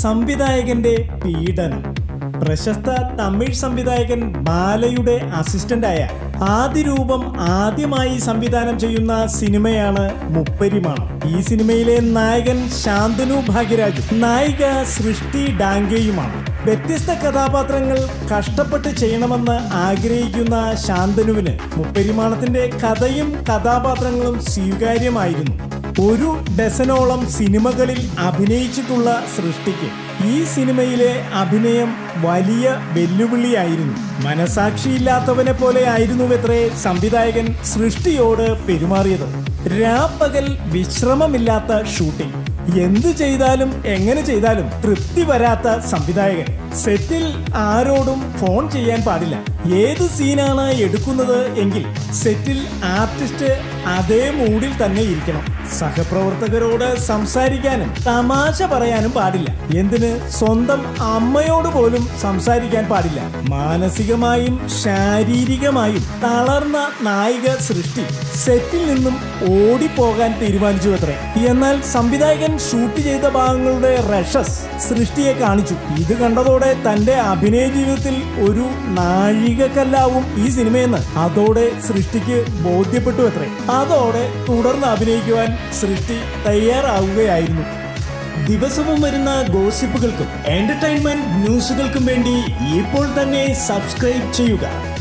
സംവിധായകന്റെ പീഡനം. പ്രശസ്ത തമിഴ് സംവിധായകൻ ബാലയുടെ അസിസ്റ്റന്റായ ആദിരൂപം ആദ്യമായി സംവിധാനം ചെയ്യുന്ന സിനിമയാണ് മുപ്പരിമാണം. ഈ സിനിമയിലെ നായകൻ ശാന്തനു ഭാഗ്യരാജും നായിക സൃഷ്ടി ഡാംഗെയുമാണ്. വ്യത്യസ്ത കഥാപാത്രങ്ങൾ കഷ്ടപ്പെട്ട് ചെയ്യണമെന്ന് ആഗ്രഹിക്കുന്ന ശാന്തനുവിന് മുപ്പരിമാണത്തിന്റെ കഥയും കഥാപാത്രങ്ങളും സ്വീകാര്യമായിരുന്നു. ഒരു ഡസനോളം സിനിമകളിൽ അഭിനയിച്ചിട്ടുള്ള സൃഷ്ടിക്ക് ഈ സിനിമയിലെ അഭിനയം വലിയ വെല്ലുവിളിയായിരുന്നു. മനസാക്ഷിയില്ലാത്തവനെ പോലെ ആയിരുന്നുവത്രേ സംവിധായകൻ സൃഷ്ടിയോട് പെരുമാറിയത്. രാപ്പകൽ വിശ്രമമില്ലാത്ത ഷൂട്ടിംഗ്. എന്തു ചെയ്താലും എങ്ങനെ ചെയ്താലും തൃപ്തി വരാത്ത സംവിധായകൻ. സെറ്റിൽ ആരോടും ഫോൺ ചെയ്യാൻ പാടില്ല. ഏത് സീനാണ് എടുക്കുന്നത് എങ്കിൽ സെറ്റിൽ ആർട്ടിസ്റ്റ് അതേ മൂഡിൽ തന്നെ ഇരിക്കണം. സഹപ്രവർത്തകരോട് സംസാരിക്കാനും തമാശ പറയാനും പാടില്ല. എന്തിന് സ്വന്തം അമ്മയോട് പോലും സംസാരിക്കാൻ പാടില്ല. മാനസികമായും ശാരീരികമായും തളർന്ന നായിക സൃഷ്ടി സെറ്റിൽ നിന്നും ഓടിപ്പോകാൻ തീരുമാനിച്ചു അത്രേ. എന്നാൽ സംവിധായകൻ ഷൂട്ട് ചെയ്ത ഭാഗങ്ങളുടെ റഷസ് സൃഷ്ടിയെ കാണിച്ചു. ഇത് കണ്ടതോടെ തന്റെ അഭിനയ ജീവിതത്തിൽ ഒരു നാഴികക്കല്ലാവും ഈ സിനിമയെന്ന് അതോടെ സൃഷ്ടിക്ക് ബോധ്യപ്പെട്ടു അത്രേ. അതോടെ തുടർന്ന് അഭിനയിക്കുവാൻ സൃഷ്ടി തയ്യാറാവുകയായിരുന്നു. ദിവസവും വരുന്ന ഗോസിപ്പുകൾക്കും എന്റർടൈൻമെന്റ് ന്യൂസുകൾക്കും വേണ്ടി ഇപ്പോൾ തന്നെ സബ്സ്ക്രൈബ് ചെയ്യുക.